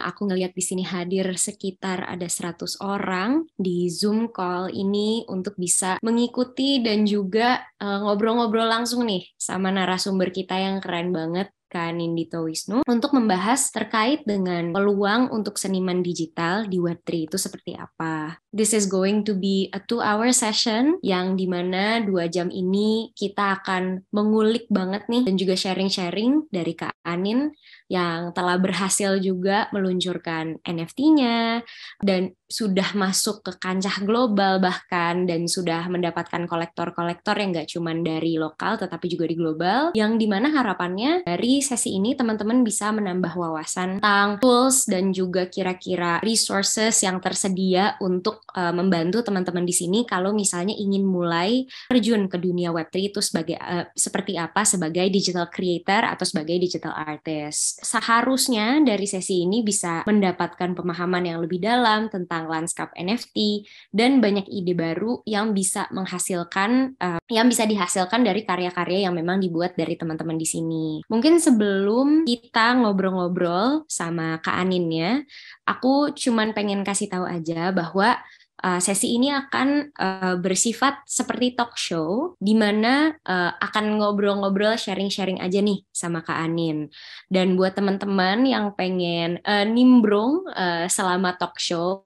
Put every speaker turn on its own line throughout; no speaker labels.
dimana aku ngelihat di sini hadir sekitar ada 100 orang di Zoom call ini untuk bisa mengikuti dan juga ngobrol-ngobrol langsung nih sama narasumber kita yang keren banget, Kak Nindito Wisnu, untuk membahas terkait dengan peluang untuk seniman digital di Web3 itu seperti apa. This is going to be a 2-hour session yang dimana 2 jam ini kita akan mengulik banget nih dan juga sharing-sharing dari Kak Anin yang telah berhasil juga meluncurkan NFT-nya dan sudah masuk ke kancah global bahkan dan sudah mendapatkan kolektor-kolektor yang nggak cuma dari lokal tetapi juga di global, yang dimana harapannya dari sesi ini teman-teman bisa menambah wawasan tentang tools dan juga kira-kira resources yang tersedia untuk membantu teman-teman di sini kalau misalnya ingin mulai terjun ke dunia Web3 itu sebagai seperti apa sebagai digital creator atau sebagai digital artist. Seharusnya dari sesi ini bisa mendapatkan pemahaman yang lebih dalam tentang lanskap NFT dan banyak ide baru yang bisa menghasilkan yang bisa dihasilkan dari karya-karya yang memang dibuat dari teman-teman di sini. Mungkin sebelum kita ngobrol-ngobrol sama Kak Anin ya, aku cuman pengen kasih tahu aja bahwa sesi ini akan bersifat seperti talk show, di mana akan ngobrol-ngobrol, sharing-sharing aja nih sama Kak Anin. Dan buat teman-teman yang pengen nimbrung selama talk show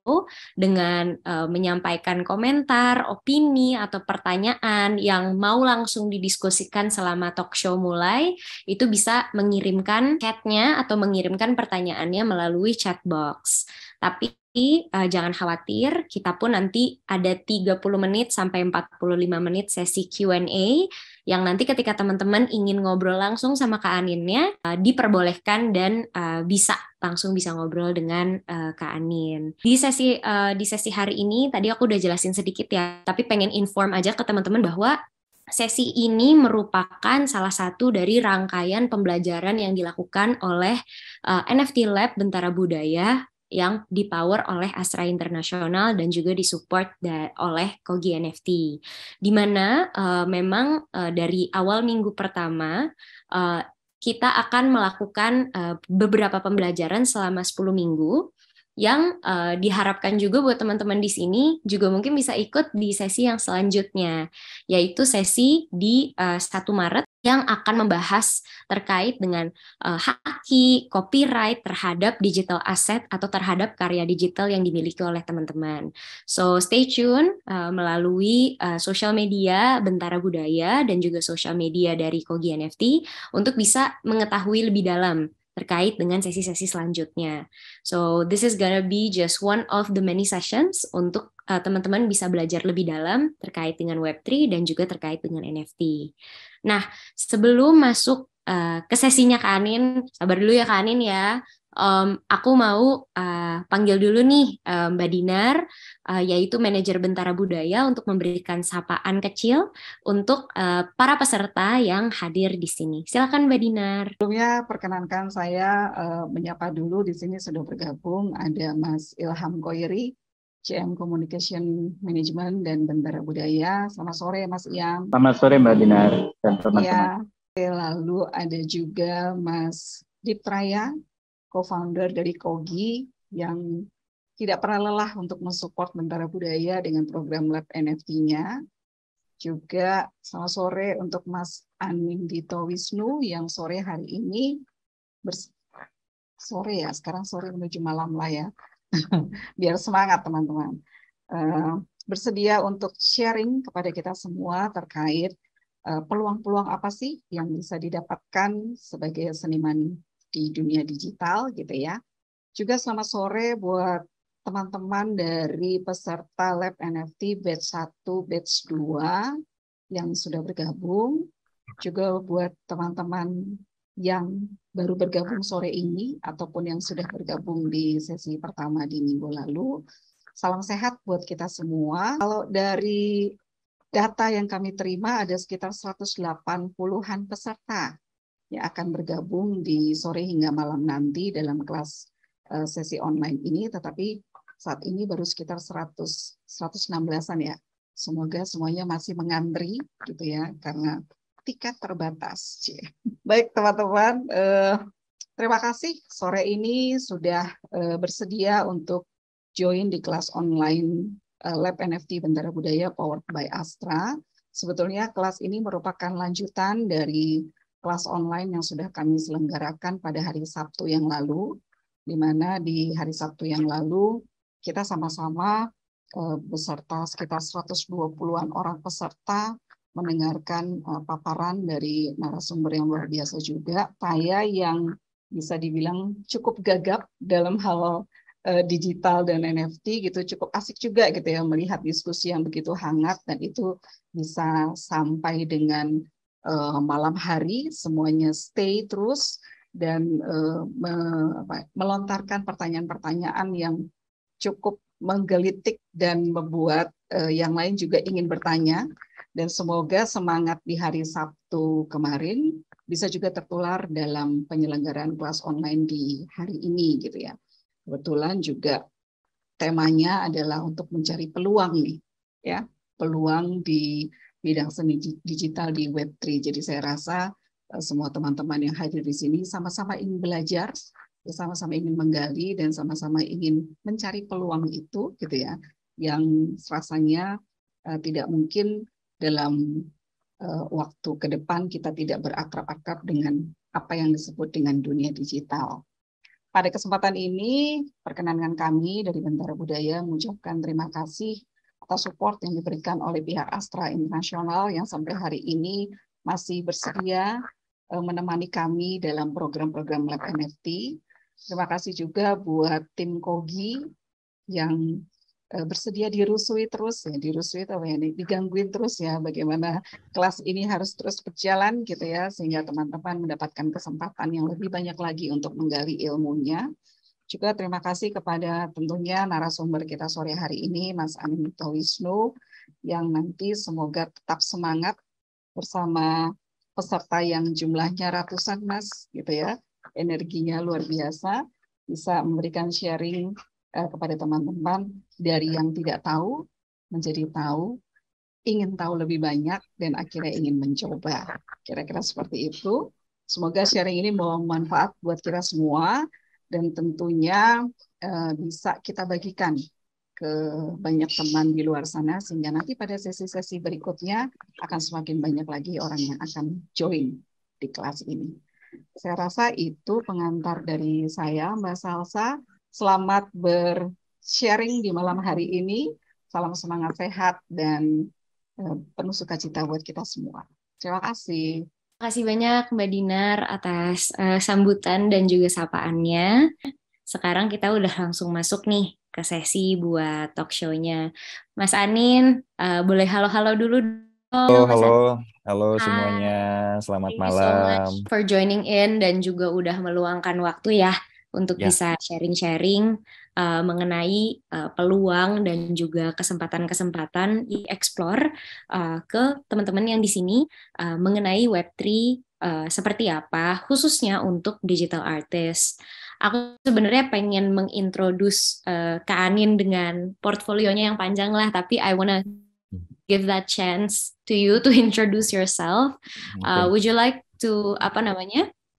dengan menyampaikan komentar, opini, atau pertanyaan yang mau langsung didiskusikan selama talk show mulai, itu bisa mengirimkan chatnya atau mengirimkan pertanyaannya melalui chat box. Tapi jangan khawatir, kita pun nanti ada 30 menit sampai 45 menit sesi Q&A yang nanti ketika teman-teman ingin ngobrol langsung sama Kak Aninnya, diperbolehkan dan langsung bisa ngobrol dengan Kak Anin. Di sesi hari ini, tadi aku udah jelasin sedikit ya, tapi pengen inform aja ke teman-teman bahwa sesi ini merupakan salah satu dari rangkaian pembelajaran yang dilakukan oleh NFT Lab Bentara Budaya yang dipower oleh Astra International dan juga disupport oleh Kogi NFT. Di mana memang dari awal minggu pertama kita akan melakukan beberapa pembelajaran selama 10 minggu yang diharapkan juga buat teman-teman di sini juga mungkin bisa ikut di sesi yang selanjutnya, yaitu sesi di 1 Maret yang akan membahas terkait dengan haki, copyright terhadap digital asset atau terhadap karya digital yang dimiliki oleh teman-teman. So stay tune melalui sosial media Bentara Budaya dan juga sosial media dari Kogi NFT untuk bisa mengetahui lebih dalam terkait dengan sesi-sesi selanjutnya. So this is gonna be just one of the many sessions untuk teman-teman bisa belajar lebih dalam terkait dengan Web3 dan juga terkait dengan NFT. Nah, sebelum masuk ke sesinya Kak Anin, sabar dulu ya Kak Anin ya. Aku mau panggil dulu nih Mbak Dinar, yaitu manajer Bentara Budaya untuk memberikan sapaan kecil untuk para peserta yang hadir di sini. Silakan Mbak Dinar.
Sebelumnya perkenankan saya menyapa dulu, di sini sudah bergabung ada Mas Ilham Koiri, CM Communication Management dan Bentara Budaya. Selamat sore Mas Iam.
Selamat sore Mbak Dinar dan teman-teman.
Ya, lalu ada juga Mas Dipraya, co-founder dari Kogi yang tidak pernah lelah untuk mensupport Bentara Budaya dengan program Lab NFT-nya. Juga selamat sore untuk Mas Anindito Wisnu yang sore hari ini sore ya, sekarang sore menuju malam lah ya. Biar semangat teman-teman. Bersedia untuk sharing kepada kita semua terkait peluang-peluang apa sih yang bisa didapatkan sebagai seniman di dunia digital gitu ya. Juga selamat sore buat teman-teman dari peserta Lab NFT batch 1, batch 2 yang sudah bergabung. Juga buat teman-teman yang baru bergabung sore ini ataupun yang sudah bergabung di sesi pertama di minggu lalu. Salam sehat buat kita semua. Kalau dari data yang kami terima ada sekitar 180-an peserta yang akan bergabung di sore hingga malam nanti dalam kelas sesi online ini, tetapi saat ini baru sekitar 116-an ya. Semoga semuanya masih mengantri gitu ya, karena tiket terbatas. Baik teman-teman, Terima kasih sore ini sudah bersedia untuk join di kelas online Lab NFT Bendera Budaya powered by Astra. Sebetulnya kelas ini merupakan lanjutan dari kelas online yang sudah kami selenggarakan pada hari Sabtu yang lalu, di mana di hari Sabtu yang lalu kita sama-sama beserta sekitar 120-an orang peserta mendengarkan paparan dari narasumber yang luar biasa juga. Saya yang bisa dibilang cukup gagap dalam hal digital dan NFT gitu, cukup asik juga gitu ya melihat diskusi yang begitu hangat dan itu bisa sampai dengan malam hari, semuanya stay terus dan melontarkan pertanyaan-pertanyaan yang cukup menggelitik dan membuat yang lain juga ingin bertanya. Dan semoga semangat di hari Sabtu kemarin bisa juga tertular dalam penyelenggaraan kelas online di hari ini gitu ya. Kebetulan juga temanya adalah untuk mencari peluang nih ya, peluang di bidang seni digital di Web3. Jadi saya rasa semua teman-teman yang hadir di sini sama-sama ingin belajar, sama-sama ingin menggali dan sama-sama ingin mencari peluang itu gitu ya, yang rasanya tidak mungkin dalam waktu ke depan kita tidak berakrab-akrab dengan apa yang disebut dengan dunia digital. Pada kesempatan ini, perkenankan kami dari Bendera Budaya mengucapkan terima kasih atas support yang diberikan oleh pihak Astra Internasional yang sampai hari ini masih bersedia menemani kami dalam program-program Lab NFT. Terima kasih juga buat tim Kogi yang bersedia dirusui terus ya, digangguin terus ya bagaimana kelas ini harus terus berjalan gitu ya, sehingga teman-teman mendapatkan kesempatan yang lebih banyak lagi untuk menggali ilmunya. Juga terima kasih kepada tentunya narasumber kita sore hari ini, Mas Anin Wisnu, yang nanti semoga tetap semangat bersama peserta yang jumlahnya ratusan, Mas, gitu ya, energinya luar biasa, bisa memberikan sharing kepada teman-teman dari yang tidak tahu menjadi tahu, ingin tahu lebih banyak, dan akhirnya ingin mencoba. Kira-kira seperti itu. Semoga sharing ini membawa manfaat buat kita semua, dan tentunya bisa kita bagikan ke banyak teman di luar sana, sehingga nanti pada sesi-sesi berikutnya akan semakin banyak lagi orang yang akan join di kelas ini. Saya rasa itu pengantar dari saya, Mbak Salsa. Selamat bersharing di malam hari ini. Salam semangat sehat dan penuh sukacita buat kita semua. Terima kasih.
Terima kasih banyak Mbak Dinar atas sambutan dan juga sapaannya. Sekarang kita udah langsung masuk nih ke sesi buat talk show-nya. Mas Anin, boleh halo-halo dulu dong, Mas Anin.
Halo semuanya, selamat
Thank you so
malam.
much for joining in dan juga udah meluangkan waktu ya untuk bisa sharing-sharing mengenai peluang dan juga kesempatan-kesempatan explore ke teman-teman yang di sini mengenai Web3 seperti apa, khususnya untuk digital artist. Aku sebenarnya pengen mengintroduce Kak Anin dengan portfolionya yang panjang lah, tapi I wanna give that chance to you to introduce yourself. Would you like to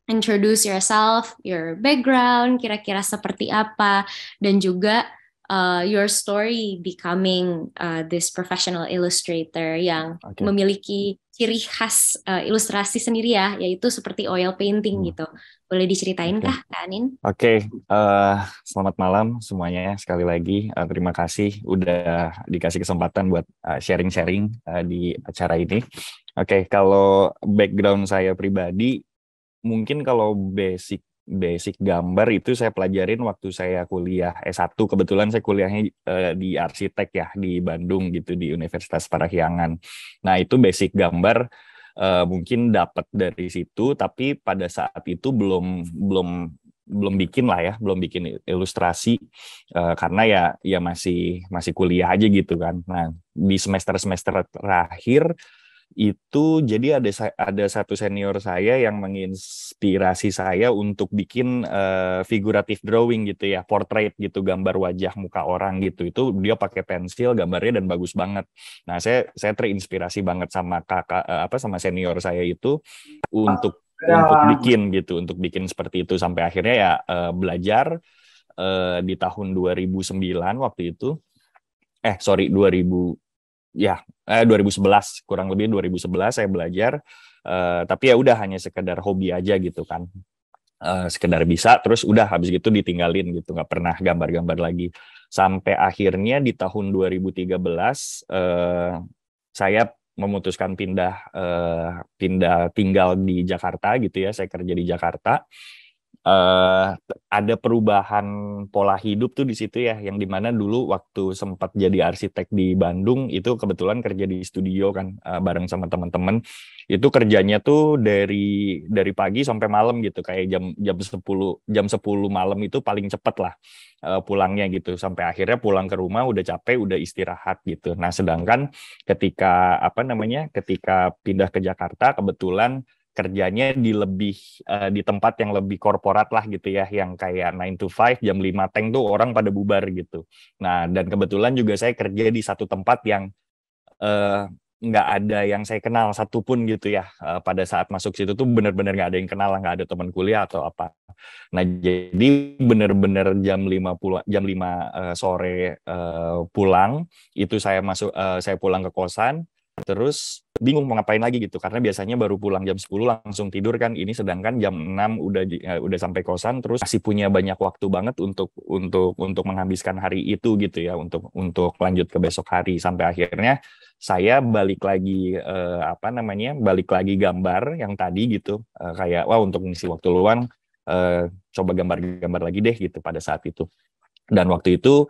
introduce yourself, your background, kira-kira seperti apa, dan juga your story becoming this professional illustrator yang memiliki ciri khas ilustrasi sendiri ya, yaitu seperti oil painting gitu. Boleh diceritain kah, Kak Anin?
Selamat malam semuanya sekali lagi. Terima kasih udah dikasih kesempatan buat sharing-sharing di acara ini. Kalau background saya pribadi, mungkin kalau basic gambar itu saya pelajarin waktu saya kuliah S1. Kebetulan saya kuliahnya di arsitek ya di Bandung gitu, di Universitas Parahyangan. Nah, itu basic gambar mungkin dapat dari situ, tapi pada saat itu belum bikin ilustrasi karena ya masih kuliah aja gitu kan. Nah, di semester terakhir itu jadi ada satu senior saya yang menginspirasi saya untuk bikin figurative drawing gitu ya, portrait gitu, gambar wajah muka orang gitu. Itu dia pakai pensil, gambarnya dan bagus banget. Nah, saya terinspirasi banget sama sama senior saya itu untuk untuk bikin gitu, untuk bikin seperti itu sampai akhirnya ya belajar di tahun 2009 waktu itu. 2011, kurang lebih 2011 saya belajar, tapi ya udah hanya sekedar hobi aja gitu kan. Sekedar bisa, terus udah habis gitu ditinggalin gitu, nggak pernah gambar-gambar lagi. Sampai akhirnya di tahun 2013 saya memutuskan pindah tinggal di Jakarta gitu ya, saya kerja di Jakarta. Ada perubahan pola hidup tuh di situ ya, yang dimana dulu waktu sempat jadi arsitek di Bandung itu kebetulan kerja di studio kan, bareng sama teman-teman. Itu kerjanya tuh dari pagi sampai malam gitu, kayak jam 10 malam itu paling cepet lah pulangnya gitu, sampai akhirnya pulang ke rumah udah capek, udah istirahat gitu. Nah, sedangkan ketika ketika pindah ke Jakarta kebetulan kerjanya di tempat yang lebih korporat lah gitu ya, yang kayak 9 to 5, jam 5 teng tuh orang pada bubar gitu. Nah, dan kebetulan juga saya kerja di satu tempat yang nggak ada yang saya kenal satupun gitu ya. Pada saat masuk situ tuh benar-benar nggak ada yang kenal, nggak ada teman kuliah atau apa. Nah, jadi benar-benar jam 5 sore pulang, itu saya pulang ke kosan. Terus bingung mau ngapain lagi gitu, karena biasanya baru pulang jam 10 langsung tidur kan, ini sedangkan jam 6 udah sampai kosan, terus masih punya banyak waktu banget untuk menghabiskan hari itu gitu ya, untuk lanjut ke besok hari. Sampai akhirnya saya balik lagi balik lagi gambar yang tadi gitu, kayak untuk ngisi waktu luang, coba gambar-gambar lagi deh gitu pada saat itu. Dan waktu itu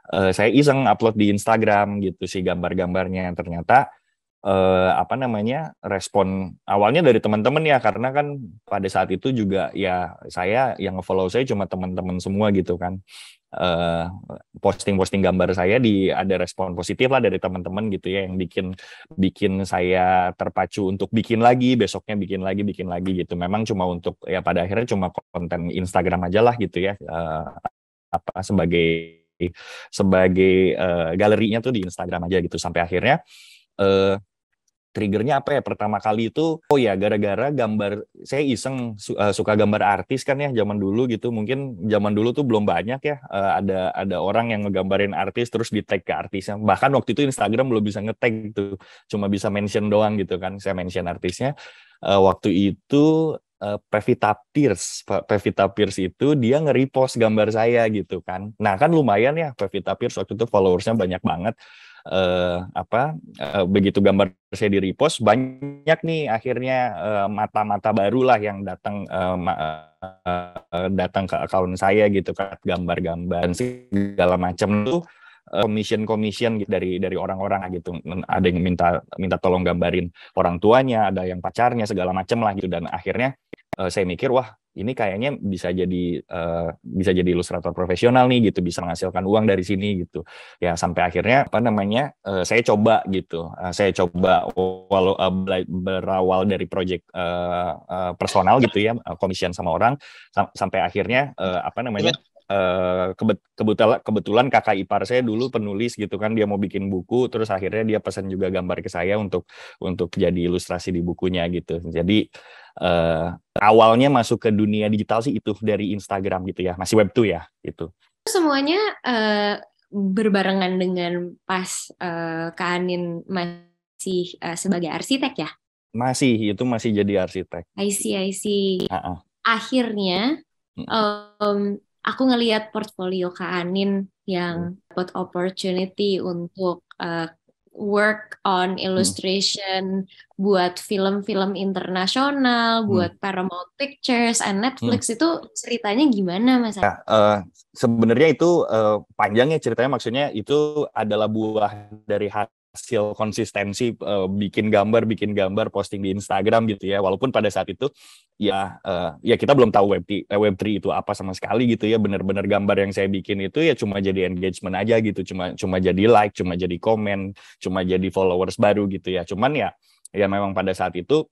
saya iseng upload di Instagram gitu sih gambar-gambarnya, yang ternyata respon awalnya dari teman-teman ya, karena kan pada saat itu juga ya saya yang nge-follow saya cuma teman-teman semua gitu kan. Posting gambar saya ada respon positif lah dari teman-teman gitu ya, yang bikin saya terpacu untuk bikin lagi, besoknya bikin lagi gitu. Memang cuma untuk ya pada akhirnya cuma konten Instagram aja lah gitu ya, sebagai galerinya tuh di Instagram aja gitu. Sampai akhirnya triggernya apa ya, pertama kali itu gara-gara gambar, saya iseng suka gambar artis kan ya zaman dulu gitu. Mungkin zaman dulu tuh belum banyak ya ada orang yang ngegambarin artis terus di tag ke artisnya. Bahkan waktu itu Instagram belum bisa nge-tag gitu, cuma bisa mention doang gitu kan. Saya mention artisnya waktu itu Pevita Pierce itu dia nge-repost gambar saya gitu kan. Nah, kan lumayan ya, Pevita Pierce waktu itu followersnya banyak banget. Begitu gambar saya di repost, banyak nih akhirnya mata-mata baru lah yang datang ke akun saya gitu kan, gambar-gambar dan segala macam tuh commission gitu dari orang-orang gitu. Ada yang minta tolong gambarin orang tuanya, ada yang pacarnya, segala macam lah gitu. Dan akhirnya saya mikir, wah ini kayaknya bisa jadi ilustrator profesional nih gitu, bisa menghasilkan uang dari sini gitu ya. Sampai akhirnya saya coba gitu, berawal dari project personal gitu ya, commission sama orang, sampai akhirnya kebetulan kakak ipar saya dulu penulis gitu kan, dia mau bikin buku, terus akhirnya dia pesan juga gambar ke saya untuk jadi ilustrasi di bukunya gitu. Jadi awalnya masuk ke dunia digital sih itu dari Instagram gitu ya, masih Web 2 ya itu.
Semuanya berbarengan dengan pas Kak Anin masih sebagai arsitek ya?
Masih jadi arsitek.
I see. Akhirnya aku ngelihat portfolio Kak Anin yang dapat opportunity untuk work on illustration buat film-film internasional, buat Paramount Pictures and Netflix. Itu ceritanya gimana, Mas?
Sebenarnya itu panjang ya ceritanya, maksudnya itu adalah buah dari hasil konsistensi bikin gambar posting di Instagram gitu ya. Walaupun pada saat itu ya kita belum tahu Web3 itu apa sama sekali gitu ya. Benar-benar gambar yang saya bikin itu ya cuma jadi engagement aja gitu, cuma jadi like, cuma jadi komen, cuma jadi followers baru gitu ya. Cuman ya memang pada saat itu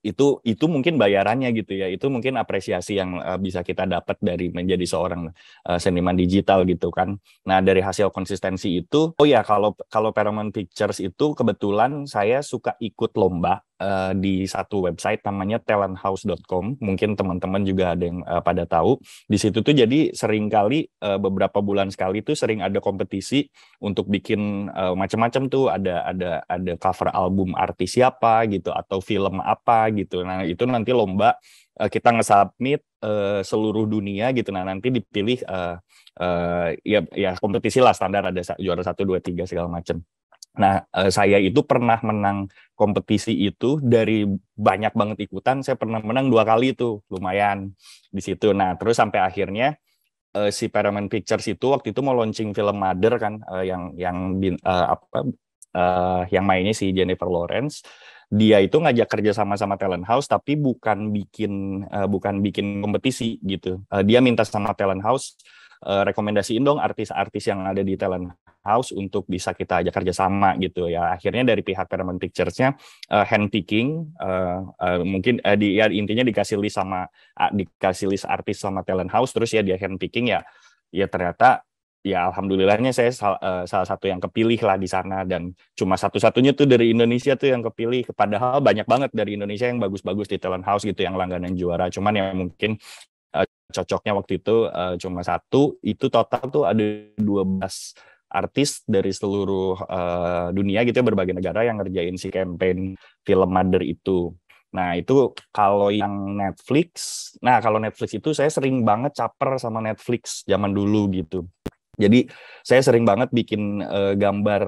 mungkin bayarannya gitu ya, itu mungkin apresiasi yang bisa kita dapat dari menjadi seorang seniman digital gitu kan. Nah, dari hasil konsistensi itu, kalau Paramount Pictures itu kebetulan saya suka ikut lomba di satu website namanya talenthouse.com. Mungkin teman-teman juga ada yang pada tahu. Di situ tuh jadi sering kali beberapa bulan sekali tuh sering ada kompetisi untuk bikin macam-macam tuh, ada cover album artis siapa gitu atau film apa gitu. Nah, itu nanti lomba kita nge-submit seluruh dunia gitu. Nah, nanti dipilih ya kompetisi lah standar, ada juara 1 2 3 segala macam. Nah, saya itu pernah menang kompetisi itu dari banyak banget ikutan. Saya pernah menang 2 kali itu, lumayan di situ. Nah, terus sampai akhirnya si Paramount Pictures itu waktu itu mau launching film Mother kan, yang mainnya si Jennifer Lawrence. Dia itu ngajak kerja sama Talent House, tapi bukan bikin kompetisi gitu. Dia minta sama Talent House, rekomendasiin dong artis-artis yang ada di Talent House untuk bisa kita ajak kerjasama gitu ya. Akhirnya dari pihak Paramount Pictures-nya handpicking, mungkin intinya dikasih list artis sama Talent House, terus ya dia handpicking ya ternyata ya alhamdulillahnya saya salah satu yang kepilih lah di sana, dan cuma satu-satunya tuh dari Indonesia tuh yang kepilih. Padahal banyak banget dari Indonesia yang bagus-bagus di Talent House gitu yang langganan juara. Cuman ya mungkin cocoknya waktu itu cuma satu. Itu total tuh ada 12 artis dari seluruh dunia gitu ya, berbagai negara yang ngerjain si campaign film Mother itu. Nah, itu kalau yang Netflix. Nah, kalau Netflix itu saya sering banget caper sama Netflix zaman dulu gitu. Jadi saya sering banget bikin gambar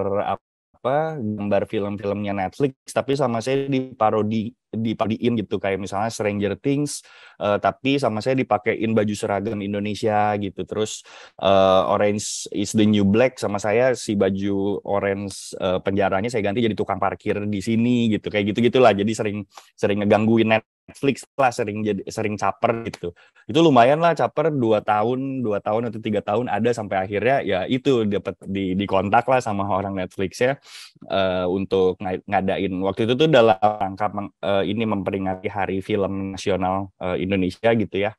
film-filmnya Netflix, tapi sama saya diparodiin gitu, kayak misalnya Stranger Things, tapi sama saya dipakein baju seragam Indonesia gitu. Terus Orange is the New Black, sama saya si baju orange penjaranya saya ganti jadi tukang parkir di sini gitu, kayak gitu-gitulah. Jadi sering ngegangguin Netflix lah, sering caper gitu. Itu lumayan lah caper 2 tahun atau 3 tahun ada, sampai akhirnya ya itu dapat dikontak lah sama orang Netflix ya, untuk ngadain waktu itu tuh dalam rangka ini memperingati Hari Film Nasional Indonesia gitu ya.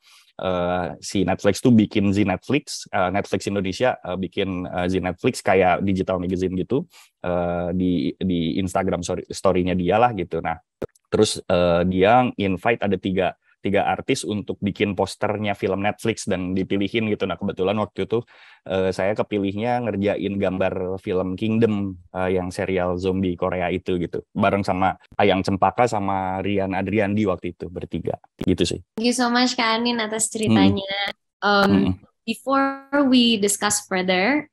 Si Netflix tuh bikin Netflix Indonesia bikin Netflix kayak digital magazine gitu, di Instagram story-nya dia lah gitu. Nah, terus dia invite ada tiga artis untuk bikin posternya film Netflix dan dipilihin gitu. Nah, kebetulan waktu itu saya kepilihnya ngerjain gambar film Kingdom, yang serial zombie Korea itu gitu, bareng sama Ayang Cempaka sama Rian Adriandi waktu itu, bertiga gitu sih.
Thank you so much Kak Anin atas ceritanya. Before we discuss further,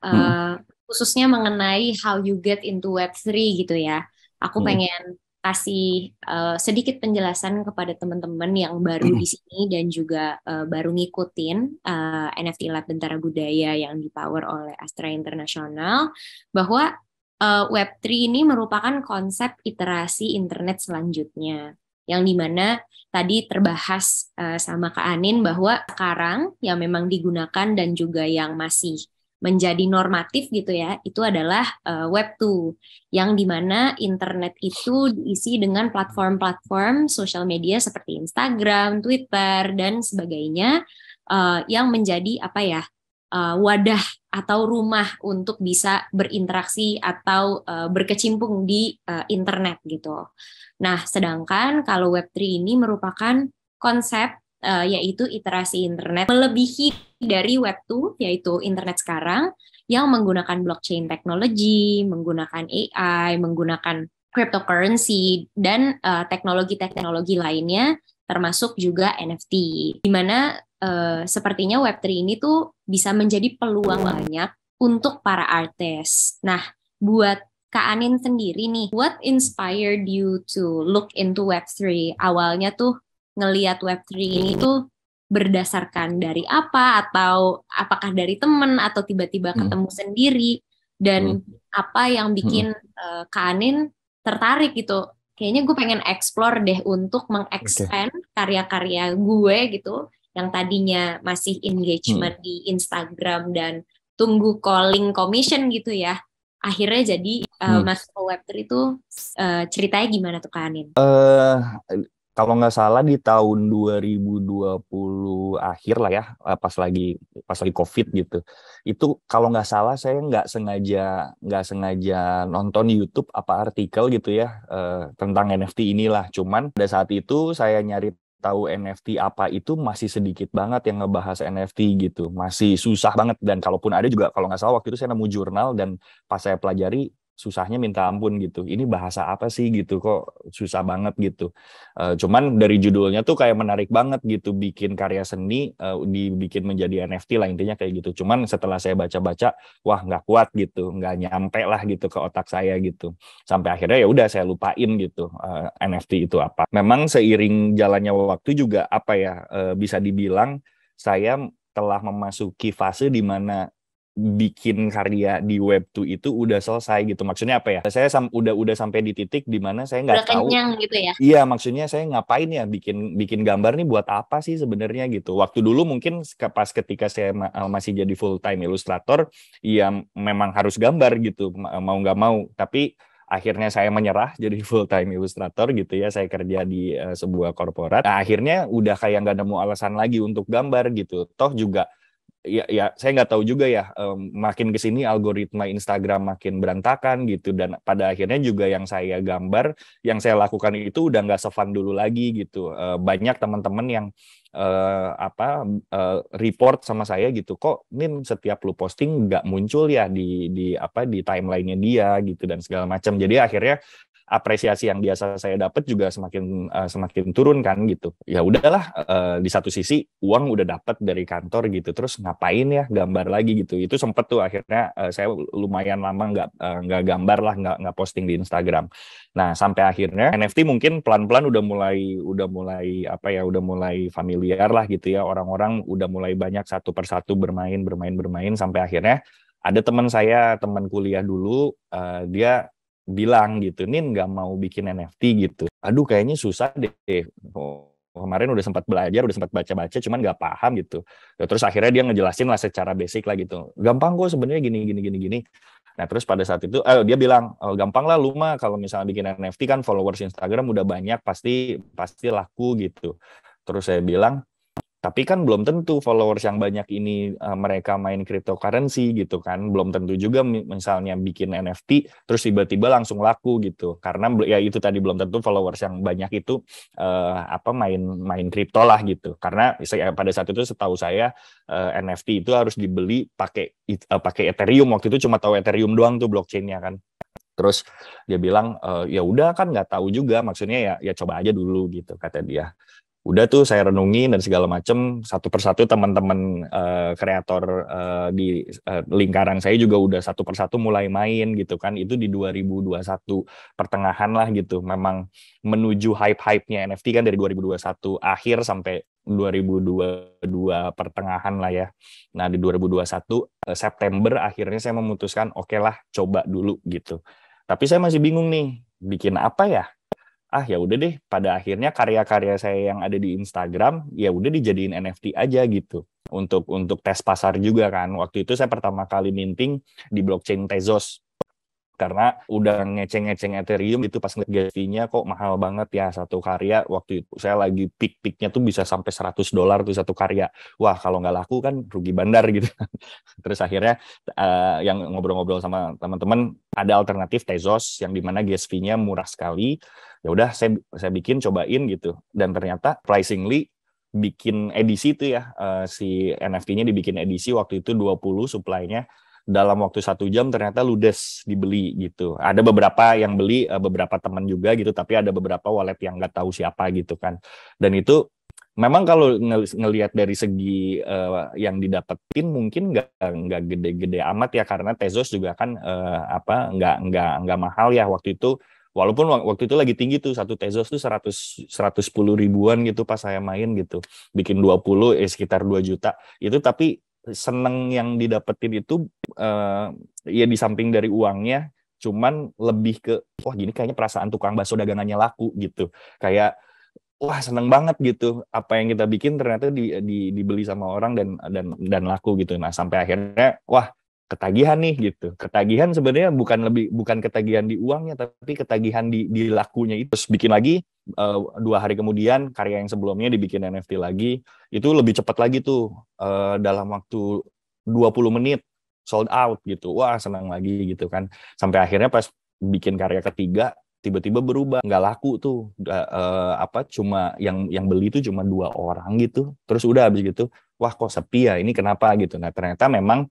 khususnya mengenai how you get into Web3 gitu ya, aku pengen kasih sedikit penjelasan kepada teman-teman yang baru di sini dan juga baru ngikutin NFT Lab Bentara Budaya yang dipower oleh Astra International, bahwa Web3 ini merupakan konsep iterasi internet selanjutnya, yang dimana tadi terbahas sama Kak Anin bahwa sekarang yang memang digunakan dan juga yang masih menjadi normatif gitu ya, itu adalah Web 2, yang dimana internet itu diisi dengan platform-platform sosial media seperti Instagram, Twitter, dan sebagainya, yang menjadi wadah atau rumah untuk bisa berinteraksi atau berkecimpung di internet gitu. Nah, sedangkan kalau Web3 ini merupakan konsep yaitu iterasi internet melebihi dari Web 2, yaitu internet sekarang, yang menggunakan blockchain teknologi, menggunakan AI, menggunakan cryptocurrency, dan teknologi-teknologi lainnya, termasuk juga NFT. Di mana sepertinya Web3 ini tuh bisa menjadi peluang banyak untuk para artis. Nah, buat Kak Anin sendiri nih, what inspired you to look into Web3? Awalnya tuh ngelihat Web3 ini tuh berdasarkan dari apa, atau apakah dari temen atau tiba-tiba ketemu sendiri, dan apa yang bikin Kak Anin tertarik gitu, kayaknya gue pengen explore deh untuk mengexpand karya-karya gue gitu, yang tadinya masih engagement di Instagram dan tunggu calling commission gitu ya, akhirnya jadi masuk ke Web3 itu, ceritanya gimana tuh Kak Anin?
kalau nggak salah di tahun 2020 akhir lah ya, pas lagi COVID gitu. Itu kalau nggak salah saya nggak sengaja nonton YouTube apa artikel gitu ya, tentang NFT inilah. Cuman pada saat itu saya nyari tahu NFT apa itu masih sedikit banget yang ngebahas NFT gitu, masih susah banget. Dan kalaupun ada juga, kalau nggak salah waktu itu saya nemu jurnal, dan pas saya pelajari susahnya minta ampun gitu. Ini bahasa apa sih gitu, kok susah banget gitu. Cuman dari judulnya tuh kayak menarik banget gitu, bikin karya seni dibikin menjadi NFT lah, intinya kayak gitu. Cuman setelah saya baca-baca, wah nggak kuat gitu, nggak nyampe lah gitu ke otak saya gitu. Sampai akhirnya ya udah saya lupain gitu, NFT itu apa. Memang seiring jalannya waktu juga apa ya, bisa dibilang saya telah memasuki fase di mana bikin karya di Web2 itu udah selesai gitu. Maksudnya apa ya? Saya udah sampai di titik di mana saya
Udah
nggak tahu.
kenyang gitu ya.
Iya, maksudnya saya ngapain ya bikin gambar nih, buat apa sih sebenarnya gitu. Waktu dulu mungkin pas ketika saya masih jadi full time ilustrator, ya memang harus gambar gitu, mau nggak mau. Tapi akhirnya saya menyerah jadi full time ilustrator gitu ya. Saya kerja di sebuah korporat. Nah, akhirnya udah kayak nggak nemu alasan lagi untuk gambar gitu. Toh juga ya saya nggak tahu juga ya, makin kesini algoritma Instagram makin berantakan gitu, dan pada akhirnya juga yang saya gambar, yang saya lakukan itu udah nggak se-fun dulu lagi gitu. Banyak teman-teman yang report sama saya gitu, kok Nin setiap lu posting nggak muncul ya di timeline-nya dia gitu dan segala macam. Jadi akhirnya apresiasi yang biasa saya dapat juga semakin turun kan gitu. Ya udahlah, di satu sisi uang udah dapat dari kantor gitu, terus ngapain ya gambar lagi gitu. Itu sempet tuh akhirnya saya lumayan lama nggak gambar lah, nggak posting di Instagram. Nah, sampai akhirnya NFT mungkin pelan-pelan udah mulai familiar lah gitu ya. Orang-orang udah mulai banyak satu persatu bermain sampai akhirnya ada teman kuliah dulu, dia bilang gitu, Nin nggak mau bikin NFT gitu. Aduh kayaknya susah deh. Kemarin udah sempat belajar, udah sempat baca-baca, cuman nggak paham gitu. Ya, terus akhirnya dia ngejelasin lah secara basic lah gitu. Gampang kok sebenarnya gini. Nah terus pada saat itu dia bilang, gampang lah lu mah kalau misalnya bikin NFT kan followers Instagram udah banyak, pasti laku gitu. Terus saya bilang, tapi kan belum tentu followers yang banyak ini mereka main cryptocurrency gitu kan. Belum tentu juga misalnya bikin NFT terus tiba-tiba langsung laku gitu. Karena ya itu tadi, belum tentu followers yang banyak itu main kripto lah gitu. Karena pada saat itu setahu saya NFT itu harus dibeli pakai Ethereum. Waktu itu cuma tahu Ethereum doang tuh blockchain-nya kan. Terus dia bilang, ya udah kan nggak tahu juga, maksudnya ya coba aja dulu gitu kata dia. Udah tuh saya renungin dan segala macam, satu persatu teman-teman kreator di lingkaran saya juga udah satu persatu mulai main gitu kan. Itu di 2021 pertengahan lah gitu. Memang menuju hype-hype-nya NFT kan dari 2021 akhir sampai 2022 pertengahan lah ya. Nah di 2021 September akhirnya saya memutuskan oke lah coba dulu gitu. Tapi saya masih bingung nih, bikin apa ya? Ya udah deh, pada akhirnya karya-karya saya yang ada di Instagram ya udah dijadiin NFT aja gitu, untuk tes pasar juga kan. Waktu itu saya pertama kali minting di blockchain Tezos, karena udah ngeceng-ngeceng Ethereum itu, pas ngeliat gas fee-nya kok mahal banget ya satu karya. Waktu itu saya lagi peak-peaknya tuh bisa sampai $100 tuh satu karya. Wah kalau nggak laku kan rugi bandar gitu. Terus akhirnya yang ngobrol-ngobrol sama teman-teman, ada alternatif Tezos yang dimana gas fee-nya murah sekali. Ya udah saya bikin, cobain gitu, dan ternyata pricingly bikin edisi itu ya, si NFT-nya dibikin edisi waktu itu 20 supply-nya, dalam waktu 1 jam ternyata ludes dibeli gitu. Ada beberapa yang beli, beberapa teman juga gitu, tapi ada beberapa wallet yang nggak tahu siapa gitu kan. Dan itu memang kalau ngelihat dari segi yang didapetin mungkin nggak gede-gede amat ya, karena Tezos juga kan nggak mahal ya waktu itu. Walaupun waktu itu lagi tinggi tuh, satu Tezos tuh 110 ribuan gitu pas saya main gitu. Bikin 20 sekitar 2 juta. Itu tapi seneng yang didapetin itu ya di samping dari uangnya, cuman lebih ke wah gini kayaknya perasaan tukang bakso dagangannya laku gitu. Kayak wah seneng banget gitu, apa yang kita bikin ternyata dibeli sama orang dan laku gitu. Nah sampai akhirnya wah ketagihan nih gitu. Ketagihan sebenarnya bukan ketagihan di uangnya, tapi ketagihan di lakunya itu. Terus bikin lagi 2 hari kemudian karya yang sebelumnya dibikin NFT lagi, itu lebih cepat lagi tuh, dalam waktu 20 menit sold out gitu. Wah, senang lagi gitu kan. Sampai akhirnya pas bikin karya ketiga tiba-tiba berubah, nggak laku tuh, cuma yang beli tuh cuma 2 orang gitu. Terus udah habis gitu, wah kok sepi ya, ini kenapa gitu. Nah ternyata memang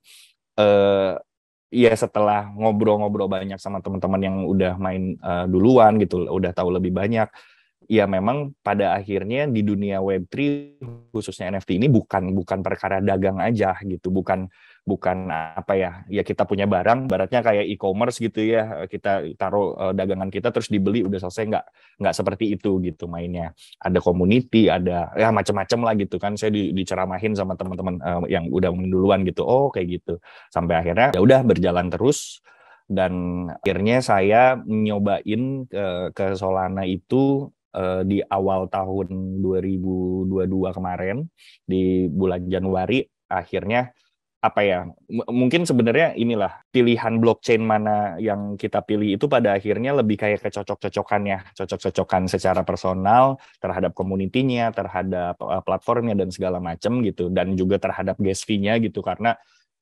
ya setelah ngobrol-ngobrol banyak sama teman-teman yang udah main duluan gitu, udah tahu lebih banyak. Ya memang pada akhirnya di dunia Web3 khususnya NFT ini bukan perkara dagang aja gitu, bukan ya kita punya barang, baratnya kayak e-commerce gitu ya, kita taruh dagangan kita terus dibeli udah selesai, nggak seperti itu gitu mainnya. Ada community, ada ya macam-macam lah gitu kan. Saya diceramahin sama teman-teman yang udah main duluan gitu, oh kayak gitu, sampai akhirnya ya udah berjalan terus. Dan akhirnya saya nyobain ke Solana itu di awal tahun 2022 kemarin, di bulan Januari. Akhirnya mungkin sebenarnya inilah pilihan blockchain mana yang kita pilih itu pada akhirnya lebih kayak cocok-cocokan secara personal terhadap community-nya, terhadap platformnya dan segala macam gitu, dan juga terhadap gas fee-nya gitu. Karena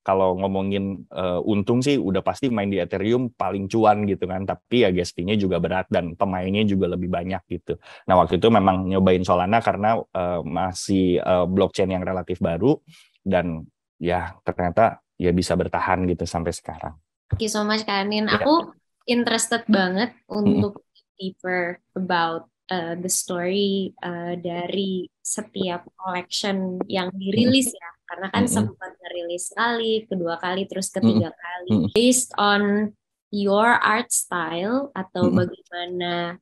kalau ngomongin untung sih udah pasti main di Ethereum paling cuan gitu kan, tapi ya gas fee-nya juga berat dan pemainnya juga lebih banyak gitu. Nah waktu itu memang nyobain Solana karena masih blockchain yang relatif baru, dan ya ternyata ya bisa bertahan gitu sampai sekarang.
Thank you so much Kak Anin.
Yeah.
Aku interested banget untuk deeper about the story dari setiap collection yang dirilis ya. Karena kan sempat ngerilis sekali, kedua kali, terus ketiga kali. Based on your art style atau bagaimana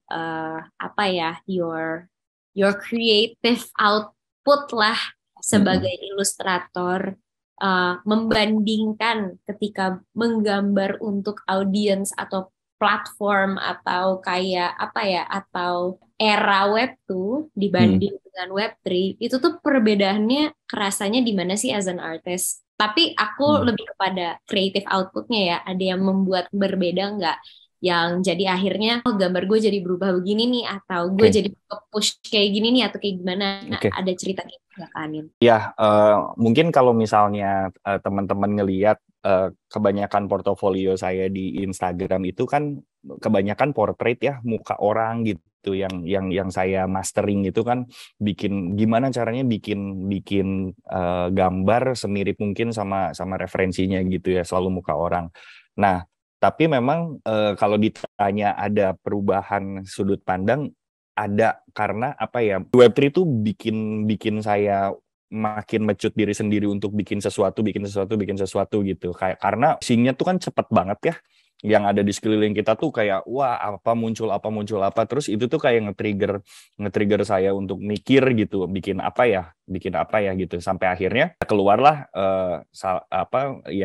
your creative output lah sebagai ilustrator, membandingkan ketika menggambar untuk audiens atau platform atau kayak atau era Web 2 dibanding dengan Web 3, itu tuh perbedaannya kerasanya di mana sih as an artist? Tapi aku lebih kepada creative outputnya ya, ada yang membuat berbeda nggak? Yang jadi akhirnya gambar gue jadi berubah begini nih, atau gue jadi ke-push kayak gini nih, atau kayak gimana? Ada cerita gitu nggak Kak Anin?
Ya, mungkin kalau misalnya teman-teman ngelihat kebanyakan portofolio saya di Instagram itu kan kebanyakan portrait ya, muka orang gitu, yang saya mastering itu kan gimana caranya bikin gambar semirip mungkin sama referensinya gitu ya, selalu muka orang. Nah, tapi memang kalau ditanya ada perubahan sudut pandang, ada, karena Web3 itu bikin saya makin mecut diri sendiri untuk bikin sesuatu gitu. Kayak karena isinya tuh kan cepet banget ya. Yang ada di sekeliling kita tuh kayak wah muncul apa, terus itu tuh kayak nge-trigger saya untuk mikir gitu, bikin apa ya gitu. Sampai akhirnya keluarlah